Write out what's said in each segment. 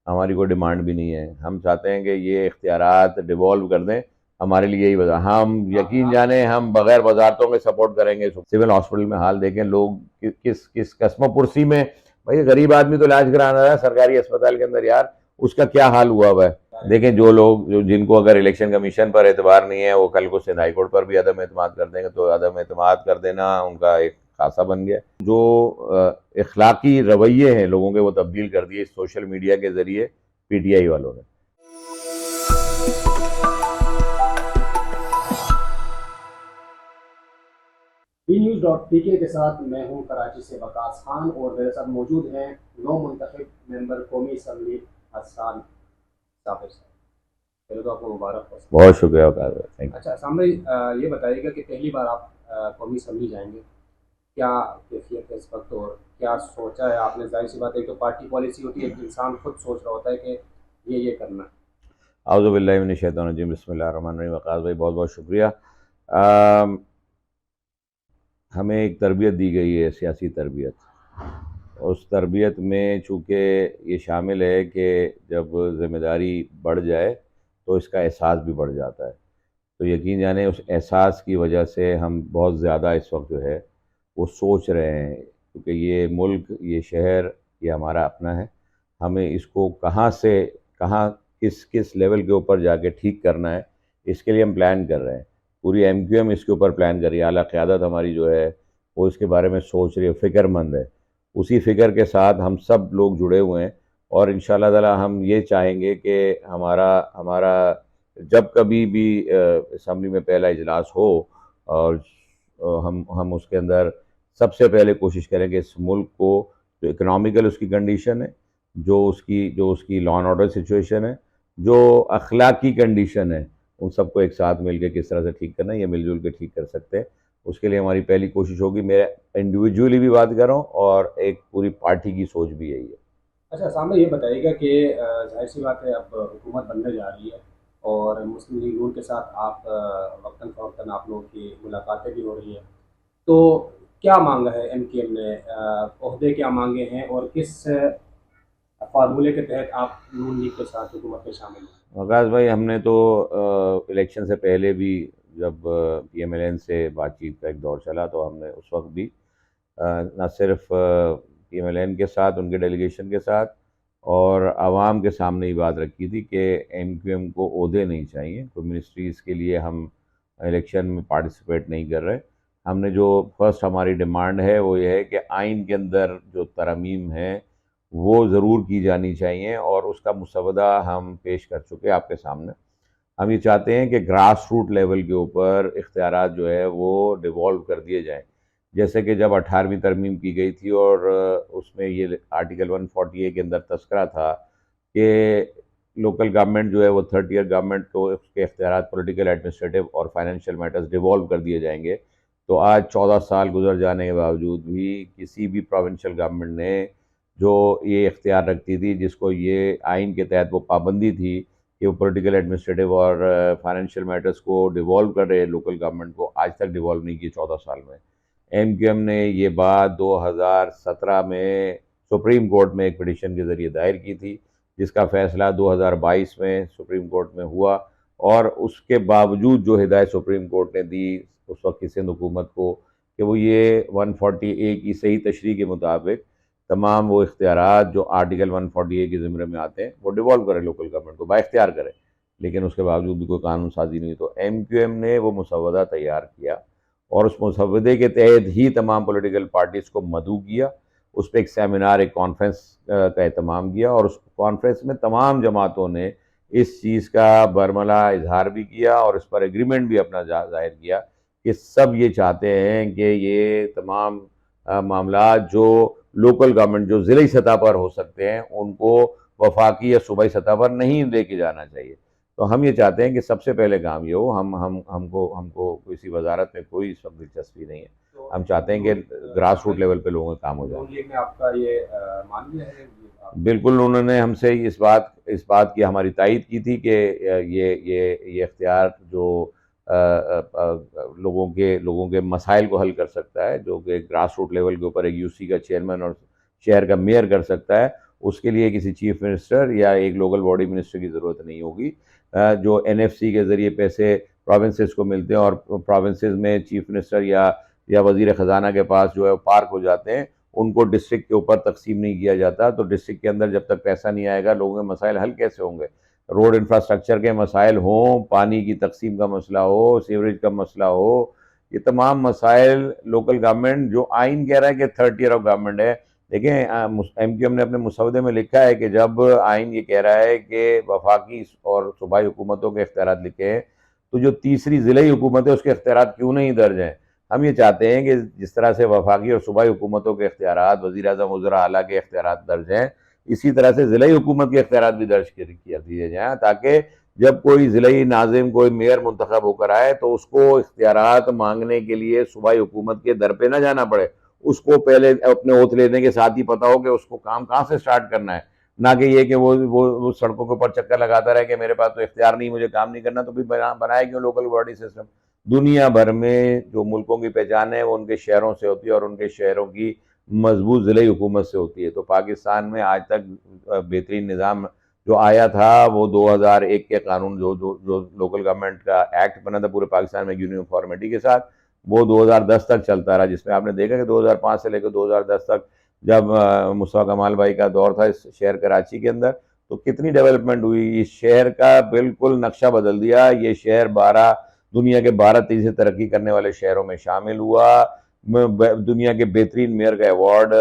हमारी कोई डिमांड भी नहीं है। हम चाहते हैं कि ये इख्तियारात डिवॉल्व कर दें, हमारे लिए यही वजह। हम यकीन जाने हम बगैर वजारतों के सपोर्ट करेंगे। सिविल हॉस्पिटल में हाल देखें, लोग किस किस कसमो पुरसी में, भाई गरीब आदमी तो इलाज कराना है सरकारी अस्पताल के अंदर यार, उसका क्या हाल हुआ हुआ है। देखें, जो लोग जो जिनको अगर इलेक्शन कमीशन पर एतबार नहीं है, वो कल को सिंध हाई कोर्ट पर भी अदम एतमाद कर देंगे, तो अदम एतमाद कर देना उनका एक खासा बन गया। जो इखलाकी रवैये हैं लोगों के, वो तब्दील कर दिए सोशल मीडिया के जरिए पीटीआई वालों ने। BNews.pk के साथ मैं हूं कराची से वकास खान और मेरे साथ मौजूद हैं नौ मुंतखब मेंबर कौमी असम्बली हसन साबिर साहब। पहले तो आपको मुबारक हो। बहुत शुक्रिया, थैंक यू। अच्छा सामने ये बताइएगा कि पहली बार आप कौमी असम्बली जाएंगे, क्या कैफियत है इस वक्त और क्या सोचा है आपने? जाहिर सी बात है, तो पार्टी पॉलिसी होती है, एक इंसान खुद सोच रहा होता है कि ये करना है। आउज़ुबिल्लाहि बिस्मिल्लाहिर्रहमानिर्रहीम। वक़ास भाई, बहुत बहुत शुक्रिया। हमें एक तरबियत दी गई है, सियासी तरबियत। उस तरबियत में चूँकि ये शामिल है कि जब ज़िम्मेदारी बढ़ जाए तो इसका एहसास भी बढ़ जाता है। तो यकीन जाने उस एहसास की वजह से हम बहुत ज़्यादा इस वक्त जो है वो सोच रहे हैं, क्योंकि ये मुल्क, ये शहर, ये हमारा अपना है। हमें इसको कहाँ से कहाँ, किस किस लेवल के ऊपर जाके ठीक करना है, इसके लिए हम प्लान कर रहे हैं। पूरी एमक्यूएम इसके ऊपर प्लान कर रही है। आला क़यादत हमारी जो है वो इसके बारे में सोच रही है, फ़िक्रमंद है। उसी फ़िक्र के साथ हम सब लोग जुड़े हुए हैं, और इंशाअल्लाह ताला हम ये चाहेंगे कि हमारा हमारा जब कभी भी असम्बली में पहला इजलास हो, और हम उसके अंदर सबसे पहले कोशिश करें कि इस मुल्क को, जो इकनॉमिकल उसकी कंडीशन है, जो उसकी लॉ एंड ऑर्डर सिचुएशन है, जो अखलाकी कंडीशन है, उन सबको एक साथ मिलकर किस तरह से ठीक करना है, ये मिलजुल के ठीक कर सकते हैं। उसके लिए हमारी पहली कोशिश होगी। मैं इंडिविजुअली भी बात कर रहा हूँ, और एक पूरी पार्टी की सोच भी यही है। अच्छा सामने ये बताइएगा कि जाहिर सी बात है, अब हुकूमत बनने जा रही है और मुस्लिम लीग नून के साथ आप वक्तन फ़वक्तन आप लोगों की मुलाकातें भी हो रही हैं, तो क्या मांगा है एमकेएम ने? ओहदे क्या मांगे हैं और किस फार्मूले के तहत आप नून लीग के साथ हुकूमत में शामिल हैं? वकास भाई, हमने तो इलेक्शन से पहले भी, जब पीएमएलएन से बातचीत का एक दौर चला, तो हमने उस वक्त भी न सिर्फ पीएमएलएन के साथ, उनके डेलीगेशन के साथ, और आवाम के सामने ही बात रखी थी कि एमक्यूएम को ओहदे नहीं चाहिए, कोई मिनिस्ट्रीज़ के लिए हम इलेक्शन में पार्टिसिपेट नहीं कर रहे। हमने जो फर्स्ट हमारी डिमांड है वो ये है कि आइन के अंदर जो तरमीम है वो ज़रूर की जानी चाहिए, और उसका मुसवदा हम पेश कर चुके हैं आपके सामने। हम ये चाहते हैं कि ग्रास रूट लेवल के ऊपर इख्तियारात जो है वो डिवॉल्व कर दिए जाएँ। जैसे कि जब 18वीं तरमीम की गई थी, और उसमें ये आर्टिकल 140A के अंदर तस्करा था कि लोकल गवर्नमेंट जो है वो थर्ड ईयर गवर्नमेंट को उसके इख्तियारात पॉलिटिकल, एडमिनिस्ट्रेटिव और फाइनेंशियल मैटर्स डिवॉल्व कर दिए जाएंगे। तो आज 14 साल गुजर जाने के बावजूद भी किसी भी प्रोविंशियल गवर्नमेंट ने, जो ये इख्तियार रखती थी, जिसको ये आइन के तहत वो पाबंदी थी कि वो पॉलिटिकल, एडमिनिस्ट्रेटिव और फाइनेंशियल मैटर्स को डिवॉल्व कर रहे हैं लोकल गवर्नमेंट को, आज तक डिवॉल्व नहीं की 14 साल में। एमक्यूएम ने ये बात 2017 में सुप्रीम कोर्ट में एक पिटीशन के ज़रिए दायर की थी, जिसका फ़ैसला 2022 में सुप्रीम कोर्ट में हुआ। और उसके बावजूद जो हिदायत सुप्रीम कोर्ट ने दी उस वक्त की सिंध हुकूमत को, कि वो ये 140A की सही तशरीह के मुताबिक तमाम वो इख्तियारात जो आर्टिकल 140A के ज़िम्मे में आते हैं वो डिवॉल्व करें लोकल गवर्नमेंट को, बाइख्तियार करें। लेकिन उसके बावजूद भी कोई कानून साजी नहीं। तो एमक्यूएम ने वो मुसवदा तैयार किया, और उस मुसवदे के तहत ही तमाम पॉलिटिकल पार्टीज़ को मदऊ किया। उस पर एक सेमिनार, एक कॉन्फ्रेंस का एहतमाम किया, और उस कॉन्फ्रेंस में तमाम जमातों ने इस चीज़ का बरमला इजहार भी किया, और इस पर एग्रीमेंट भी अपना ज़ाहिर किया कि सब ये चाहते हैं कि ये तमाम मामला जो लोकल गवर्नमेंट, जो ज़िली सतह पर हो सकते हैं, उनको वफाकी या सूबाई सतह पर नहीं लेके जाना चाहिए। तो हम ये चाहते हैं कि सबसे पहले काम ये हो। हम हमको हमको किसी वजारत में कोई इस वक्त दिलचस्पी नहीं है। तो हम चाहते हैं कि ग्रास रूट लेवल पे लोगों का काम हो जाए। नून लीग ने आपका ये मान लिया है? बिल्कुल, उन्होंने हमसे इस बात की हमारी तायद की थी कि ये इख्तियार जो लोगों के मसाइल को हल कर सकता है, जो कि ग्रास रूट लेवल के ऊपर एक यूसी का चेयरमैन और शहर का मेयर कर सकता है, उसके लिए किसी चीफ मिनिस्टर या एक लोकल बॉडी मिनिस्टर की ज़रूरत नहीं होगी। जो एनएफसी के ज़रिए पैसे प्रोविंसेस को मिलते हैं और प्रोविंसेस में चीफ मिनिस्टर या वजीर ख़जाना के पास जो है पार्क हो जाते हैं, उनको डिस्ट्रिक्ट के ऊपर तकसीम नहीं किया जाता। तो डिस्ट्रिक्ट के अंदर जब तक पैसा नहीं आएगा, लोगों के मसाइल हल कैसे होंगे? रोड इंफ्रास्ट्रक्चर के मसाइल हों, पानी की तकसीम का मसला हो, सीवरेज का मसला हो, ये तमाम मसाइल लोकल गवर्नमेंट, जो आइन कह रहा है कि थर्ड टियर ऑफ गवर्नमेंट है। देखें, एमक्यूएम ने अपने मुसवदे में लिखा है कि जब आइन ये कह रहा है कि वफाकी और सूबाई हुकूमतों के इख्तियारात लिखे हैं, तो जो तीसरी ज़िले हुकूमत है उसके इख्तियारात क्यों नहीं दर्ज हैं? हम ये चाहते हैं कि जिस तरह से वफाकी और सूबाई हुकूमतों के इख्तियारात, वज़ीर आज़म, वज़रा आला के इख्तियारात दर्ज हैं, इसी तरह से ज़िले हुकूमत के इख्तियारात भी दर्ज कर दिए जाएँ, ताकि जब कोई ज़िले नाज़िम, कोई मेयर मुंतखब होकर आए तो उसको इख्तियारात मांगने के लिए सूबाई हुकूमत के दर पे ना जाना पड़े। उसको पहले अपने ओथ लेने के साथ ही पता हो कि उसको काम कहाँ से स्टार्ट करना है, ना कि ये कि वो सड़कों के ऊपर चक्कर लगाता रहे कि मेरे पास तो इख्तियार नहीं, मुझे काम नहीं करना। तो भी बनाया क्यों लोकल बॉडी सिस्टम? दुनिया भर में जो मुल्कों की पहचान है वो उनके शहरों से होती है और उनके शहरों की मजबूत ज़िले हुकूमत से होती है। तो पाकिस्तान में आज तक बेहतरीन निज़ाम जो आया था वो 2001 के कानून, जो लोकल गवर्नमेंट का एक्ट बना था पूरे पाकिस्तान में यूनिफॉर्मिटी के साथ, वो 2010 तक चलता रहा, जिसमें आपने देखा कि 2005 से लेकर 2010 तक जब मुस्तफा कमाल भाई का दौर था इस शहर कराची के अंदर, तो कितनी डेवलपमेंट हुई। इस शहर का बिल्कुल नक्शा बदल दिया। ये शहर 12 दुनिया के 12 तेजी से तरक्की करने वाले शहरों में शामिल हुआ। दुनिया के बेहतरीन मेयर का अवार्ड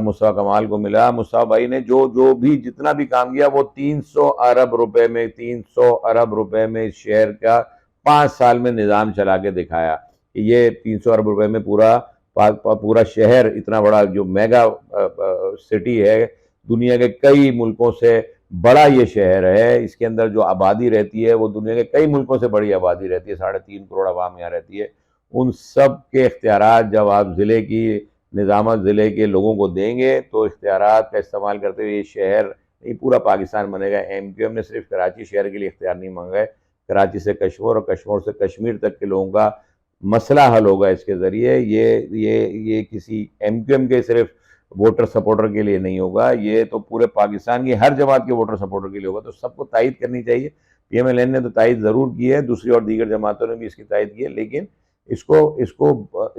मुस्तफा कमाल को मिला। मुस्तफा भाई ने जो जो भी जितना भी काम किया वो 300 अरब रुपए में, 300 अरब रुपए में इस शहर का 5 साल में निज़ाम चला के दिखाया कि ये 300 अरब रुपए में पूरा शहर, इतना बड़ा जो मेगा सिटी है, दुनिया के कई मुल्कों से बड़ा ये शहर है। इसके अंदर जो आबादी रहती है वो दुनिया के कई मुल्कों से बड़ी आबादी रहती है। 3.5 करोड़ आवाम यहाँ रहती है। उन सब के इख्तियारात जब आप ज़िले की निज़ामत ज़िले के लोगों को देंगे तो इख्तियारात का इस्तेमाल करते हुए ये शहर नहीं पूरा पाकिस्तान बनेगा। एमक्यूएम ने सिर्फ कराची शहर के लिए इख्तियार नहीं मांगा है, कराची से कश्मीर और कश्मीर से कश्मीर तक के लोगों का मसला हल होगा इसके ज़रिए। ये किसी एमक्यूएम के सिर्फ वोटर सपोर्टर के लिए नहीं होगा, ये तो पूरे पाकिस्तान की हर जमात के वोटर सपोर्टर के लिए होगा। तो सबको तायद करनी चाहिए। पीएमएलएन ने तो तायद ज़रूर की है, दूसरी और दीगर जमातों ने भी इसकी तायद की है, लेकिन इसको इसको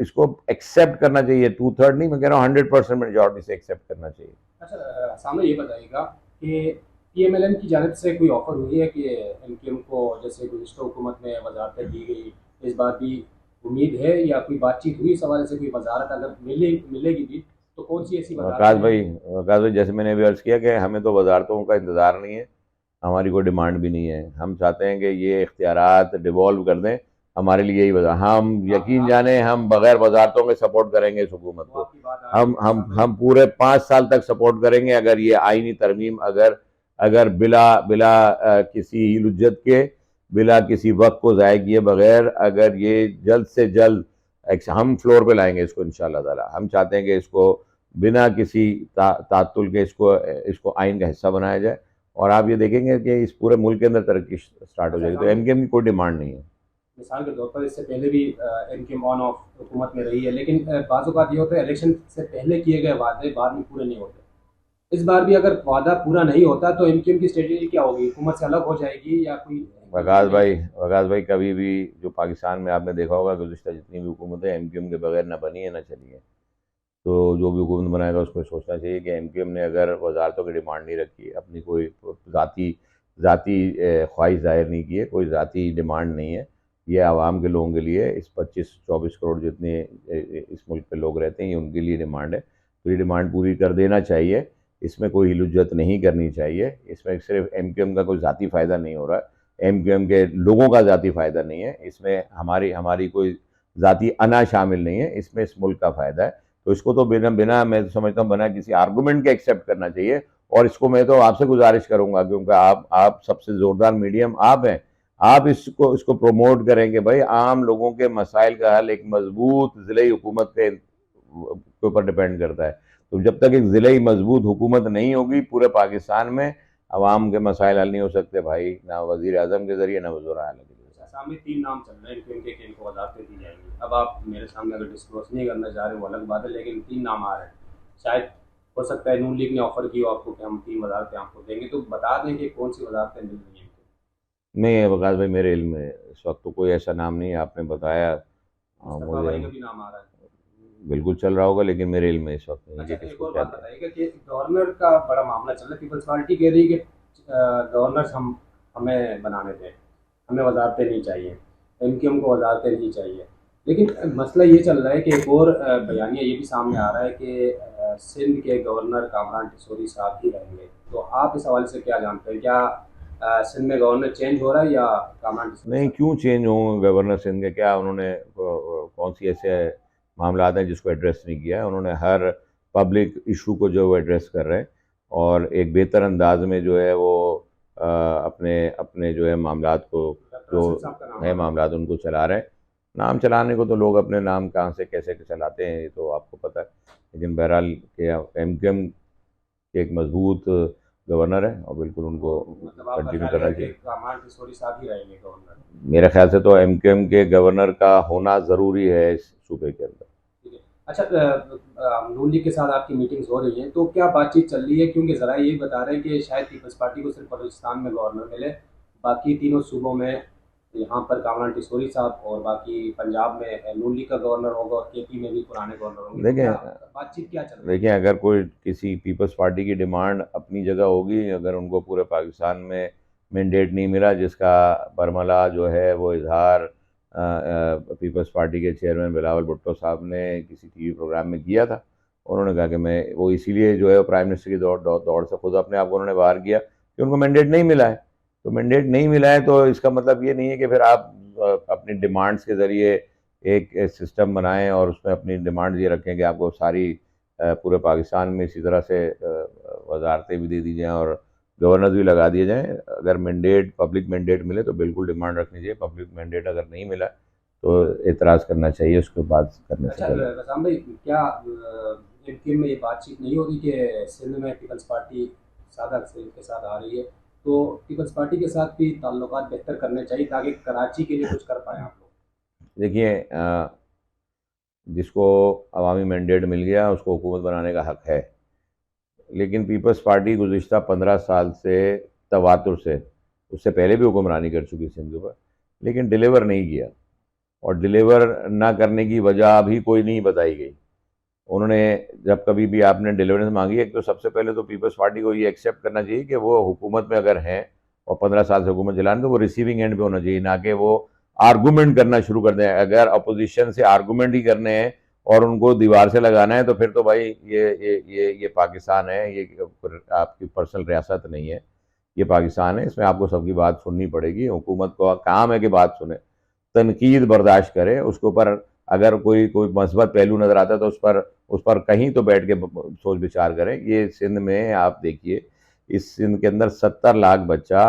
इसको एक्सेप्ट करना चाहिए। 2/3 नहीं, मैं कह रहा हूँ 100% मेजॉरिटी से एक्सेप्ट करना चाहिए। अच्छा, सामने ये बताइएगा कि पीएमएलएन की जानिब से कोई ऑफर हुई है कि एमक्यूएम को, जैसे गुज़िश्ता हुकूमत में वजारतें दी गई, इस बार भी उम्मीद है या कोई बातचीत हुई इस हवाले से? कोई वजारत अगर मिलेगी भी तो कौन सी ऐसी वकास वजारतें भाई हैं? वकास भाई जैसे मैंने अभी अर्ज़ किया कि हमें तो वजारतों का इंतज़ार नहीं है, हमारी कोई डिमांड भी नहीं है। हम चाहते हैं कि ये इख्तियारात डिवॉल्व कर दें, हमारे लिए यही वजह। हम यकीन जाने हम बग़ैर वजारतों के सपोर्ट करेंगे इस हुकूमत वो को। आपकी बात आ रही है हम पूरे 5 साल तक सपोर्ट करेंगे अगर ये आइनी तरमीम अगर अगर बिला बिला किसी हिलुज्जत के, बिला किसी वक्त को ज़ाय किए बगैर अगर ये जल्द से जल्द हम फ्लोर पे लाएंगे इसको इंशाअल्लाह ताला। हम चाहते हैं कि इसको बिना किसी तातुल के इसको आइन का हिस्सा बनाया जाए और आप ये देखेंगे कि इस पूरे मुल्क के अंदर तरक्की स्टार्ट हो जाएगी। तो एमकेएम की कोई डिमांड नहीं है। मिसाल के तौर पर इससे पहले भी एमक्यूएम ऑन ऑफ हुकूमत में रही है, लेकिन बाज़ औक़ात ये होता है इलेक्शन से पहले किए गए वादे बाद में पूरे नहीं होते। इस बार भी अगर वादा पूरा नहीं होता तो एमक्यूएम की स्ट्रेटेजी क्या होगी? हुकूमत से अलग हो जाएगी या कोई? वकास भाई कभी भी जो पाकिस्तान में आपने देखा होगा गुज़िश्ता जितनी भी हुकूमतें एमक्यूएम के बगैर ना बनी है ना चली है। तो जो भी हुकूमत बनाएगा उसको सोचना चाहिए कि एमक्यूएम ने अगर वजारतों की डिमांड नहीं रखी, अपनी कोई ज़ाती ज़ाती ख्वाहिश ज़ाहिर नहीं की है, कोई ज़ाती डिमांड नहीं है, ये आवाम के लोगों के लिए, इस 25-24 करोड़ जितने इस मुल्क पे लोग रहते हैं, ये उनके लिए डिमांड है। तो ये डिमांड पूरी कर देना चाहिए, इसमें कोई हिलुज्जत नहीं करनी चाहिए। इसमें सिर्फ एमक्यूएम का कोई ज़ाती फ़ायदा नहीं हो रहा है, एमक्यूएम के लोगों का ज़ाती फ़ायदा नहीं है, इसमें हमारी हमारी कोई ज़ाती अना शामिल नहीं है, इसमें इस मुल्क का फ़ायदा है। तो इसको तो बिना बिना मैं तो समझता हूँ बिना किसी आर्गूमेंट के एक्सेप्ट करना चाहिए। और इसको मैं तो आपसे गुजारिश करूंगा, क्योंकि आप सबसे ज़ोरदार मीडियम आप हैं, आप इसको इसको प्रमोट करें कि भाई आम लोगों के मसाइल का हल एक मजबूत ज़िले हुकूमत के ऊपर डिपेंड करता है। तो जब तक एक ज़िले मजबूत हुकूमत नहीं होगी पूरे पाकिस्तान में, आवाम के मसाइल हल नहीं हो सकते भाई, ना वज़ीर आज़म के ज़रिए ना वज़ीर आला के ज़रिए। सामने 3 नाम चल रहे हैं इनके कि इनको वजारतें दी जाएंगी। अब आप मेरे सामने अगर डिस्क्लोज नहीं करना चाह रहे वो अलग बात है, लेकिन 3 नाम आ रहे हैं। शायद हो सकता है नून लीग ने ऑफर की हो आपको कि हम 3 वजारतें आपको देंगे, तो बता दें कि कौन सी वजारतें मिल रही हैं। नहीं वकास भाई, मेरे इल्म में इस वक्त तो कोई ऐसा नाम नहीं है, आपने बताया। हाँ, मुस्तफ़ा मुझे भाई का भी नाम आ रहा है। बिल्कुल चल रहा होगा, लेकिन मेरे इल्म में इस वक्त नहीं है अच्छा, कि एक किसको और क्या बात दिया। बताइएगा कि गवर्नर का बड़ा मामला चल रहा है। पीपल्स पार्टी कह रही है कि गवर्नर्स हम हमें बनाने दें, हमें वजारतें नहीं चाहिए, एमक्यूएम को वजारतें नहीं चाहिए। लेकिन मसला ये चल रहा है कि एक और बयानिया ये भी सामने आ रहा है कि सिंध के गवर्नर कामरान टिसोरी साहब ही रहेंगे। तो आप इस हवाले से क्या जानते हैं? क्या सिंध में गवर्नर चेंज हो रहा है या कामरान टिसोरी नहीं, साहब? क्यों चेंज होंगे गवर्नर सिंध के? क्या उन्होंने कौन सी ऐसे मामला हैं जिसको एड्रेस नहीं किया है? उन्होंने हर पब्लिक इशू को जो वो एड्रेस कर रहे हैं, और एक बेहतर अंदाज में जो है वो अपने अपने जो है मामलात को, डॉक्टर जो असद साहब का नाम है आ रहा है। मामलात उनको चला रहे हैं। नाम चलाने को तो लोग अपने नाम कहाँ से कैसे चलाते हैं ये तो आपको पता है, लेकिन बहरहाल के एमक्यूएम के एक मजबूत गवर्नर है और बिल्कुल तो उनको मतलब आपका कंटिन्यू ख्याल है करना कि चाहिए। कामरान टिसोरी साहब ही रहेंगे गवर्नर? मेरे ख्याल से तो एमक्यूएम के गवर्नर का होना ज़रूरी है इस सूबे के अंदर। ठीक है। अच्छा, नून लीग के साथ आपकी मीटिंग्स हो रही हैं, तो क्या बातचीत चल रही है? क्योंकि ज़रा ये बता रहे हैं कि शायद पीपल्स पार्टी को सिर्फ बलूचिस्तान में गवर्नर मिले, बाकी तीनों सूबों में यहाँ पर कामरान टिसोरी साहब, और बाकी पंजाब में नून लीग का गवर्नर होगा और केपी में भी पुराने गवर्नर होंगे। तो क्या देखें बातचीत क्या चल रही है? देखिए, अगर कोई किसी पीपल्स पार्टी की डिमांड अपनी जगह होगी, अगर उनको पूरे पाकिस्तान में मैंडेट नहीं मिला, जिसका बरमला जो है वो इजहार पीपल्स पार्टी के चेयरमैन बिलावल भुट्टो साहब ने किसी टीवी प्रोग्राम में किया था। उन्होंने कहा कि मैं वो इसीलिए जो है प्राइम मिनिस्टर की दौड़ से खुद अपने आप को उन्होंने बाहर किया कि उनको मैंडेट नहीं मिला है। तो मैंडेट नहीं मिला है तो इसका मतलब ये नहीं है कि फिर आप अपनी डिमांड्स के ज़रिए एक सिस्टम बनाएं और उसमें अपनी डिमांड्स ये रखें कि आपको सारी पूरे पाकिस्तान में इसी तरह से वजारतें भी दे दी जाएँ और गवर्नर्स भी लगा दिए जाएँ। अगर मैंडेट पब्लिक मैंडेट मिले तो बिल्कुल डिमांड रखनी चाहिए, पब्लिक मैंडेट अगर नहीं मिला तो एतराज़ करना चाहिए, उसके बाद करने से अच्छा, पहले। रज़ाम भाई, क्या एमक्यूएम में ये बातचीत नहीं हो रही कि सिंध में पीपल्स पार्टी सादा सिंध के साथ आ रही है, तो पीपल्स पार्टी के साथ भी ताल्लुकात बेहतर करने चाहिए ताकि कराची के लिए कुछ कर पाएँ आप लोग? देखिए जिसको अवामी मैंडेट मिल गया उसको हुकूमत बनाने का हक़ है, लेकिन पीपल्स पार्टी गुज़िश्ता 15 साल से तवातुर से, उससे पहले भी हुक्मरानी कर चुकी सिंध के ऊपर, लेकिन डिलीवर नहीं किया। और डिलीवर ना करने की वजह भी कोई नहीं बताई गई। उन्होंने जब कभी भी आपने डिलीवरेंस मांगी है तो सबसे पहले तो पीपल्स पार्टी को ये एक्सेप्ट करना चाहिए कि वो हुकूमत में अगर हैं और 15 साल से हुकूमत चला रहे हैं तो वो रिसीविंग एंड पे होना चाहिए, ना कि वो आर्गूमेंट करना शुरू कर दें। अगर अपोजिशन से आर्गूमेंट ही करने हैं और उनको दीवार से लगाना है तो फिर तो भाई ये पाकिस्तान है, ये आपकी पर्सनल रियासत नहीं है, ये पाकिस्तान है, इसमें आपको सबकी बात सुननी पड़ेगी। हुकूमत को काम है कि बात सुने, तनकीद बर्दाश्त करे, उसके ऊपर अगर कोई कोई मस्बत पहलू नज़र आता है तो उस पर कहीं तो बैठ के सोच विचार करें। ये सिंध में आप देखिए, इस सिंध के अंदर 70 लाख बच्चा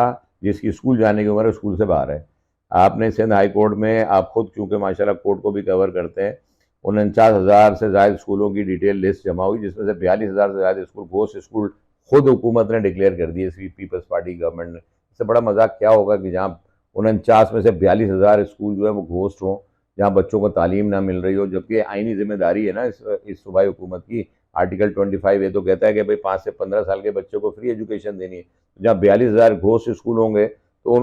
जिसकी स्कूल जाने की उम्र है स्कूल से बाहर है। आपने सिंध हाई कोर्ट में, आप खुद चूँकि माशाल्लाह कोर्ट को भी कवर करते हैं, 49,000 से ज़्यादा स्कूलों की डिटेल लिस्ट जमा हुई, जिसमें से 42,000 से ज़्यादा स्कूल घोस्ट स्कूल खुद हुकूमत ने डिक्लेयर कर दिए, इस पीपल्स पार्टी गवर्नमेंट ने। इससे बड़ा मजाक क्या होगा कि जहाँ 49 में से 42,000 स्कूल जो है वो घोस्ट हों, जहाँ बच्चों को तालीम ना मिल रही हो, जबकि आइनी जिम्मेदारी है ना इस सूबाई हुकूमत की। आर्टिकल 25 ये तो कहता है कि भाई 5 से 15 साल के बच्चों को फ्री एजुकेशन देनी है। जहाँ 42,000 घोस्ट स्कूल होंगे तो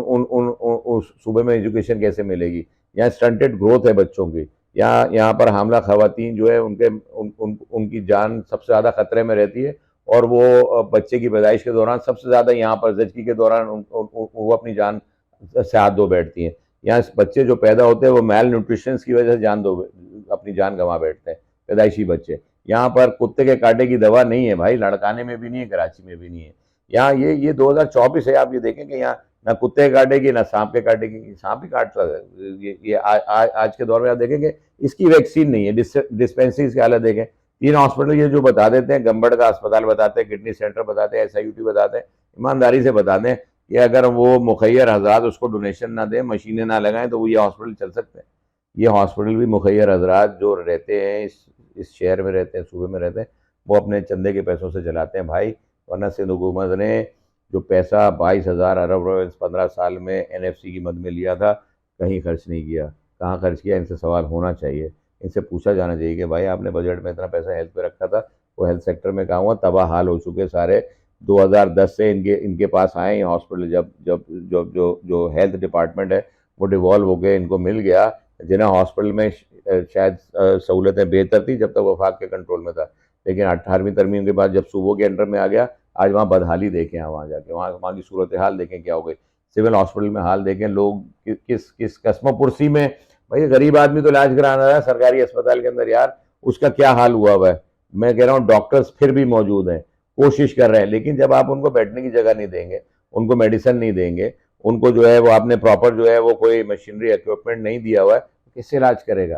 उस सूबे में एजुकेशन कैसे मिलेगी? यहाँ स्टंटेड ग्रोथ है बच्चों की, यहाँ पर हामला खवातीन जो है उनकी जान सबसे ज़्यादा खतरे में रहती है, और वो बच्चे की पैदाइश के दौरान सबसे ज़्यादा यहाँ पर ज़चगी के दौरान वो अपनी जान से हाथ धो बैठती हैं। यहाँ बच्चे जो पैदा होते हैं वो मैल न्यूट्रिशन की वजह से अपनी जान गंवा बैठते हैं, पैदाइशी बच्चे। यहाँ पर कुत्ते के कांटे की दवा नहीं है भाई, लड़काने में भी नहीं है, कराची में भी नहीं है। यहाँ ये 2024 है, आप ये देखें कि यहाँ ना कुत्ते के काटे की, ना सांप के काटे की। सांप ही काटता है ये आज के दौर में आप देखेंगे इसकी वैक्सीन नहीं है। डिस्पेंसरीज की हालत देखें, 3 हॉस्पिटल ये जो बता देते हैं, गंबड़ का अस्पताल बताते हैं, किडनी सेंटर बताते हैं, SIUT बताते हैं, ईमानदारी से बता दें कि अगर वो मुखैर हजरात उसको डोनेशन ना दें, मशीनें ना लगाएं तो वो ये हॉस्पिटल चल सकते हैं? ये हॉस्पिटल भी मुखैर हजरात जो रहते हैं, इस शहर में रहते हैं, सूबे में रहते हैं, वो अपने चंदे के पैसों से चलाते हैं भाई। वरना सिंध हुकूमत ने जो पैसा 22,000 अरब रुपये 15 साल में NFC की मद में लिया था, कहीं खर्च नहीं किया। कहाँ खर्च किया, इनसे सवाल होना चाहिए, इनसे पूछा जाना चाहिए कि भाई आपने बजट में इतना पैसा हेल्थ पे रखा था, वो हेल्थ सेक्टर में काम हुआ, तबाह हाल हो चुके सारे। 2010 से इनके इनके पास आए ये हॉस्पिटल, जब जब जो जो जो हेल्थ डिपार्टमेंट है वो डिवॉल्व हो गए, इनको मिल गया। जिन्हें हॉस्पिटल में शायद सहूलतें बेहतर थी जब तक वफाक के कंट्रोल में था, लेकिन 18वीं तरमीम के बाद जब सूबों के अंडर में आ गया, आज वहाँ बदहाली देखें, आप वहाँ जाके वहाँ की सूरत हाल देखें क्या हो गई। सिविल हॉस्पिटल में हाल देखें, लोग किस किस कसमो पुरसी में, भाई गरीब आदमी तो इलाज कराना रहा है सरकारी अस्पताल के अंदर यार, उसका क्या हाल हुआ हुआ है। मैं कह रहा हूँ डॉक्टर्स फिर भी मौजूद हैं, कोशिश कर रहे हैं, लेकिन जब आप उनको बैठने की जगह नहीं देंगे, उनको मेडिसिन नहीं देंगे, उनको जो है वो आपने प्रॉपर जो है वो कोई मशीनरी इक्विपमेंट नहीं दिया हुआ है, तो कैसे इलाज करेगा,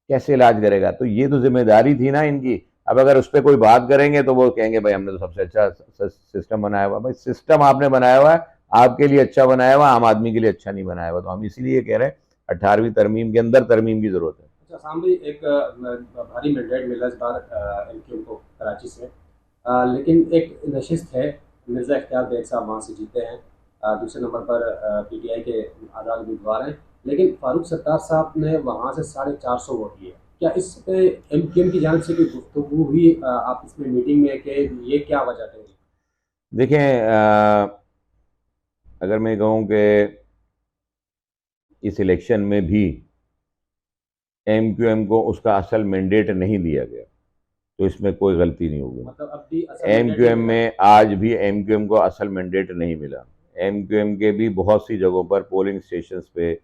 कैसे इलाज करेगा। तो ये तो जिम्मेदारी थी ना इनकी। अब अगर उस पर कोई बात करेंगे तो वो कहेंगे भाई हमने तो सबसे अच्छा सिस्टम बनाया हुआ। भाई सिस्टम आपने बनाया हुआ है, आपके लिए अच्छा बनाया हुआ, आम आदमी के लिए अच्छा नहीं बनाया हुआ। तो हम इसीलिए कह रहे हैं 18वीं तरमीम के अंदर तरमीम की जरूरत है। अच्छा सामने एक भारी मैंडेट मिला इस बार एमक्यूएम को कराची से, लेकिन एक नशिस्त है, मिर्ज़ा इख्तियार बेग साहब वहाँ से जीते हैं, दूसरे नंबर पर पीटीआई के आज़ाद उम्मीदवार हैं, लेकिन फारूक सत्तार साहब ने वहाँ से 450 वोट लिए। क्या इस पे एमक्यूएम की जानिब से कोई गुफ्तगू हुई आप इसमें मीटिंग में कि ये क्या वजह है? देखें, अगर मैं कहूँ कि इस इलेक्शन में भी एमक्यूएम को उसका असल मैंडेट नहीं दिया गया, तो इसमें कोई गलती नहीं होगी। मतलब अब भी असल मैंडेट नहीं एमक्यूएम मिला? में आज भी एमक्यूएम को असल मैंडेट नहीं मिला। एमक्यूएम के भी बहुत सी जगहों पर पोलिंग स्टेशंस पे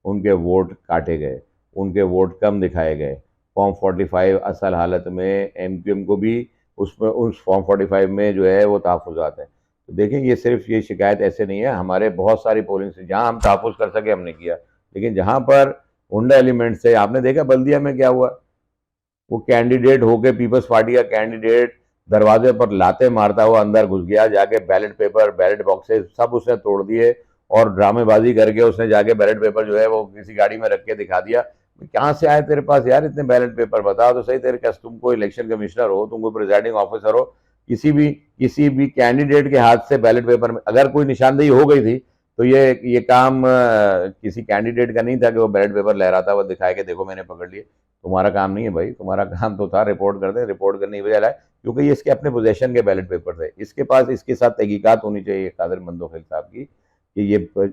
उनके वोट काटे गए, उनके वोट कम दिखाए गए। फॉर्म 45 असल हालत में एमक्यूएम को भी उसमें उस फॉर्म 45 में जो है वो तहफ़्फ़ुज़ात हैं। तो देखें, ये सिर्फ ये शिकायत ऐसे नहीं है, हमारे बहुत सारी पोलिंग से जहाँ हम तहफ़्फ़ुज़ कर सके हमने किया, लेकिन जहाँ पर हुंडा एलिमेंट से, आपने देखा बल्दिया में क्या हुआ, वो कैंडिडेट होके पीपल्स पार्टी का कैंडिडेट दरवाजे पर लाते मारता हुआ अंदर घुस गया, जाके बैलेट पेपर, बैलेट बॉक्सेस सब उसने तोड़ दिए, और ड्रामेबाजी करके उसने जाके बैलेट पेपर जो है वो किसी गाड़ी में रख के दिखा दिया। कहाँ से आए तेरे पास यार इतने बैलेट पेपर, बताओ तो सही तेरे क्या, तुम कोई इलेक्शन कमिश्नर हो, तुम कोई प्रिजाइडिंग ऑफिसर हो, किसी भी कैंडिडेट के हाथ से बैलेट पेपर में अगर कोई निशानदेही हो गई थी, तो ये काम किसी कैंडिडेट का नहीं था कि वो बैलेट पेपर लहराता हुआ दिखाए कि देखो मैंने पकड़ लिए। तुम्हारा काम नहीं है भाई, तुम्हारा काम तो था रिपोर्ट कर दे, रिपोर्ट करने की बजाय, क्योंकि ये इसके अपने पोजेशन के बैलेट पेपर थे, इसके पास इसके साथ तहकीकात होनी चाहिए कादिर मंदोखिल साहब की कि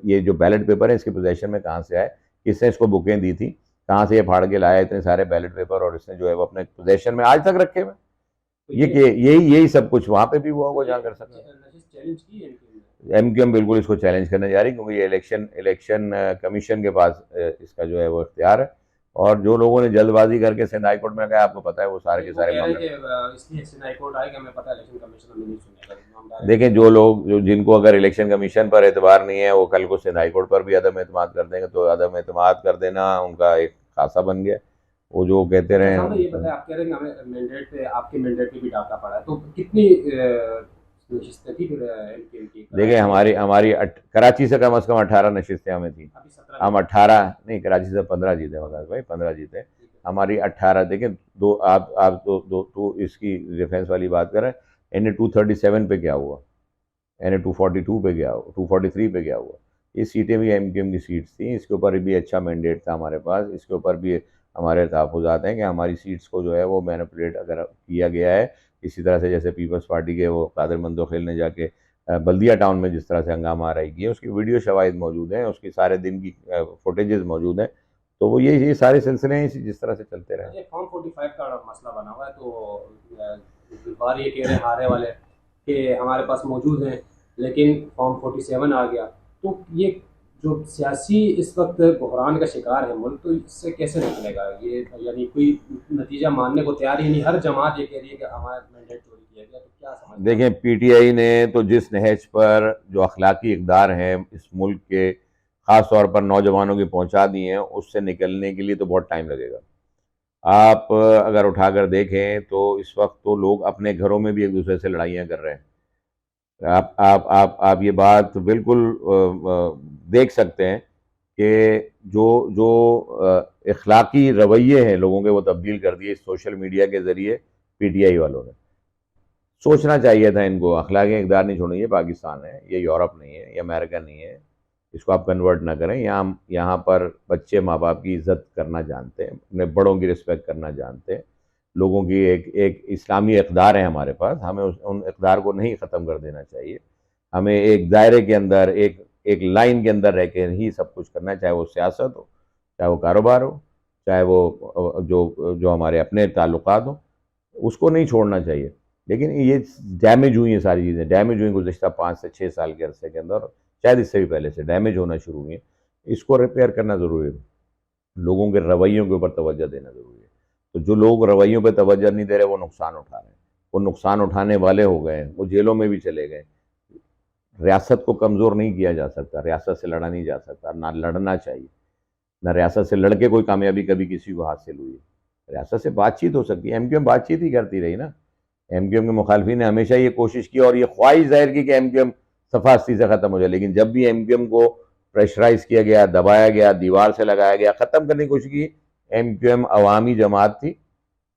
ये जो बैलेट पेपर है इसके पोजेशन में कहाँ से आए, किसने इसको बुकें दी थी, कहाँ से ये फाड़ के लाया इतने सारे बैलेट पेपर, और इसने जो है वो अपने पोजेशन में आज तक रखे हुए। तो ये कि यही जब कुछ वहाँ पे भी हुआ होगा जहाँ कर सकते हैं। चैलेंज की एमक्यूएम ने? एमक्यूएम बिल्कुल इसको चैलेंज करने जा रही, क्योंकि ये इलेक्शन इलेक्शन कमीशन के पास इसका जो है वो इख्तियार है। और जो लोगों ने जल्दबाजी करके सिंध हाई कोर्ट में कहा, आपको पता है वो सारे के वो सारे कह रहे मामले। हैं कि इसलिए सिंध हाई कोर्ट आएगा, हमें पता है इलेक्शन कमीशन हमें नहीं सुनेगा, हम डायरेक्ट। देखें, जो लोग जिनको अगर इलेक्शन कमीशन पर एतबार नहीं है, वो कल को सिंध हाई कोर्ट पर भी अदम एतमाद कर देंगे, तो अदम एतमाद कर देना उनका एक खासा बन गया। वो जो कहते अच्छा रहे। साहब ये बताएं, आप कह रहे हैं कि हमें मैंडेट पे, आपके मैंडेट पे भी डाका पड़ा है, तो कितनी नशिस्तें थी फिर एमक्यूएम की देखिए, कराची हमारी में? हमारी कराची से कम 18 नशिस्तें हमें थी। अभी 17 हम में? 18 नहीं, कराची से 15 जीते मगर भाई, 15 जीते। ठीक है। हमारी 18, देखें, दो आप दो इसकी डिफेंस वाली बात करें। NA 237 पे क्या हुआ, NA 242 पे क्या हुआ, 243 पे क्या हुआ। ये सीटें भी एमक्यूएम की सीट्स थी, इसके ऊपर भी अच्छा मैंडेट था हमारे पास, इसके ऊपर भी हमारे तहफ़्फ़ुज़ात हैं कि हमारी सीट्स को जो है वो मैनिपुलेट अगर किया गया है इसी तरह से, जैसे पीपल्स पार्टी के वो कादिर मंदोखिल ने जाके बल्दिया टाउन में जिस तरह से हंगामा आराई किया, उसकी वीडियो शवाहिद मौजूद हैं, उसकी सारे दिन की फुटेजेस मौजूद हैं। तो वो ये सारे सिलसिले हैं जिस तरह से चलते रहे। अच्छा फॉर्म 45 का मसला बना हुआ है, तो बार ये कह रहे हैं हारे वाले कि हमारे पास मौजूद हैं, लेकिन फॉर्म 47 आ गया, तो ये जो सियासी इस वक्त बहरान का शिकार है मुल्क, तो इससे कैसे निकलेगा ये? यानी कोई नतीजा मानने को तैयार ही नहीं, हर जमात ये कह रही है कि हमारा मैंडेट चोरी किया गया, तो क्या समझ? देखें, पीटीआई ने तो जिस नहज पर जो अखलाकी इकदार हैं इस मुल्क के, ख़ास तौर पर नौजवानों की पहुंचा दी हैं, उससे निकलने के लिए तो बहुत टाइम लगेगा। आप अगर उठाकर देखें तो इस वक्त तो लोग अपने घरों में भी एक दूसरे से लड़ाइयाँ कर रहे हैं। आप ये बात बिल्कुल देख सकते हैं कि जो जो इखलाकी रवैये हैं लोगों के, वो तब्दील कर दिए सोशल मीडिया के ज़रिए पीटीआई वालों ने। सोचना चाहिए था इनको, अखलाकी इक़दार नहीं छोड़नी। ये पाकिस्तान है, ये यूरोप नहीं है, ये अमेरिका नहीं है, इसको आप कन्वर्ट ना करें। यहाँ पर बच्चे माँ बाप की इज़्ज़त करना जानते हैं, अपने बड़ों की रिस्पेक्ट करना जानते हैं। लोगों की एक इस्लामी इक़दार है हमारे पास, हमें उन इक़दार को नहीं ख़त्म कर देना चाहिए। हमें एक दायरे के अंदर, एक लाइन के अंदर रह के ही सब कुछ करना है, चाहे वो सियासत हो, चाहे वो कारोबार हो, चाहे वो जो जो हमारे अपने ताल्लुकात हों, उसको नहीं छोड़ना चाहिए। लेकिन ये डैमेज हुई हैं, सारी चीज़ें डैमेज हुई गुज़िश्ता 5 से 6 साल के अरसे के अंदर, शायद इससे भी पहले से डैमेज होना शुरू हुई हैं। इसको रिपेयर करना ज़रूरी है। लोगों के रवैयों के ऊपर तवज्जो देना ज़रूरी है। तो जो लोग रवैयों पे तवज्जो नहीं दे रहे, वो नुकसान उठा रहे हैं। वो नुकसान उठाने वाले हो गए हैं, वो जेलों में भी चले गए। रियासत को कमज़ोर नहीं किया जा सकता, रियासत से लड़ा नहीं जा सकता, ना लड़ना चाहिए। ना रियासत से लड़के कोई कामयाबी कभी किसी को हासिल हुई है। रियासत से बातचीत हो सकती है, एमक्यूएम बातचीत ही करती रही ना। एमक्यूएम के मुखालफिन ने हमेशा ये कोशिश की और ये ख्वाहिश जाहिर की कि एमक्यूएम सफास्ती से ख़त्म हो जाए, लेकिन जब भी एमक्यूएम को प्रेशराइज किया गया, दबाया गया, दीवार से लगाया गया, ख़त्म करने की कोशिश की, एमक्यूएम अवामी जमात थी,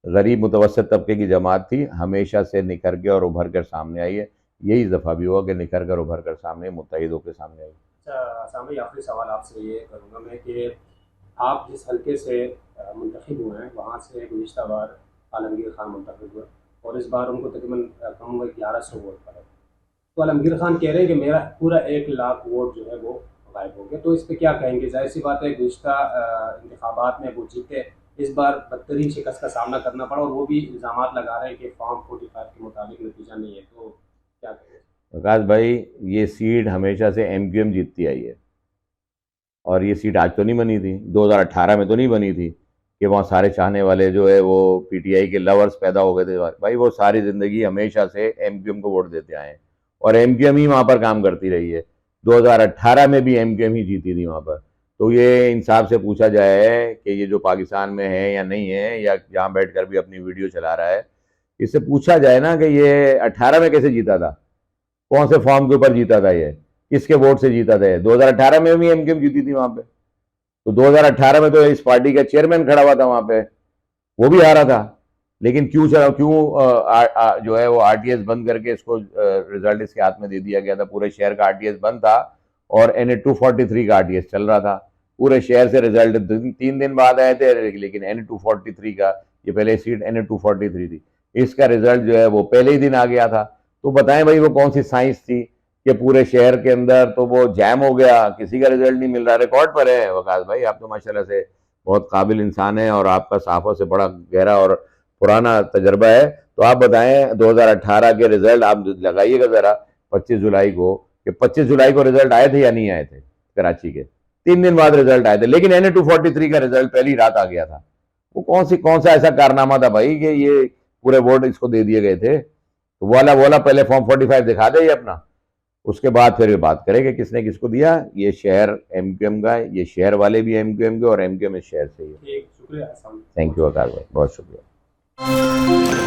गरीब मुतवसत तबके की जमात थी, हमेशा से निखर के और उभर कर सामने आई है। यही दफ़ा भी हुआ कि निखर कर उभर कर सामने मुत्तहिद होकर सामने आई। अच्छा सामने आखिरी सवाल आपसे ये करूँगा मैं कि आप जिस हल्के से मुंतखब हुए हैं वहाँ से गुज़िश्ता बार आलमगीर खान मुंतखब हुए और इस बार उनको तकरीबन कम हुए 1100 वोट पड़े। तो आलमगीर खान कह रहे हैं कि मेरा पूरा 1 लाख वोट जो है वो गायब हो गया। तो इस पर क्या कहेंगे? जाहिर सी बात है गुज़िश्ता इंतखाबात में वो जीते, इस बार बदतरीन शिकस्त का सामना करना पड़ा और वो भी इल्ज़ामात लगा रहे हैं कि फॉर्म 45 के मुताबिक नतीजा नहीं है। तो क्या कहेंगे? प्रकाश भाई, ये सीट हमेशा से एमक्यूएम जीतती आई है और ये सीट आज तो नहीं बनी थी, 2018 में तो नहीं बनी थी कि वहाँ सारे चाहने वाले जो है वो पीटीआई के लवर्स पैदा हो गए थे। भाई वो सारी ज़िंदगी हमेशा से एमक्यूएम को वोट देते आए हैं और एमक्यूएम ही वहाँ पर काम करती रही है। 2018 में भी एमक्यूएम ही जीती थी वहाँ पर। तो ये इंसाफ से पूछा जाए कि ये जो पाकिस्तान में है या नहीं है, या जहाँ बैठ कर भी अपनी वीडियो चला रहा है, इससे पूछा जाए ना कि ये 18 में कैसे जीता था, कौन से फॉर्म के ऊपर जीता था, ये किसके वोट से जीता था। 2018 में भी एमक्यूएम जीती थी वहां पे। तो 2018 में तो इस पार्टी का चेयरमैन खड़ा हुआ था वहां पे, वो भी हारा था। लेकिन क्यों चला, क्यों जो है वो आरटीएस बंद करके इसको रिजल्ट इसके हाथ में दे दिया गया था। पूरे शहर का आरटीएस बंद था और NA-243 का आरटीएस चल रहा था। पूरे शहर से रिजल्ट 3 दिन बाद आए थे, लेकिन NA-243 का, ये पहले सीट NA-243 थी, इसका रिजल्ट जो है वो पहले ही दिन आ गया था। तो बताएं भाई वो कौन सी साइंस थी कि पूरे शहर के अंदर तो वो जैम हो गया, किसी का रिजल्ट नहीं मिल रहा। रिकॉर्ड पर है वकास भाई, आप तो माशाल्लाह से बहुत काबिल इंसान है और आपका सहाफ़त से बड़ा गहरा और पुराना तजर्बा है। तो आप बताएं 2018 के रिजल्ट आप लगाइएगा ज़रा 25 जुलाई को, कि 25 जुलाई को रिजल्ट आए थे या नहीं आए थे कराची के। 3 दिन बाद रिजल्ट आए थे, लेकिन NA-243 का रिजल्ट पहली रात आ गया था। वो कौन सा ऐसा कारनामा था भाई कि ये पूरे वोट इसको दे दिए गए थे। तो वाला वाला पहले फॉर्म 45 दिखा दे ये अपना, उसके बाद फिर बात करें कि किसने किसको दिया। ये शहर एमक्यूएम का है, ये शहर वाले भी एमक्यूएम के और एमक्यूएम इस शहर से ही है। ठीक, शुक्रिया। थैंक यू आकाश भाई, बहुत शुक्रिया।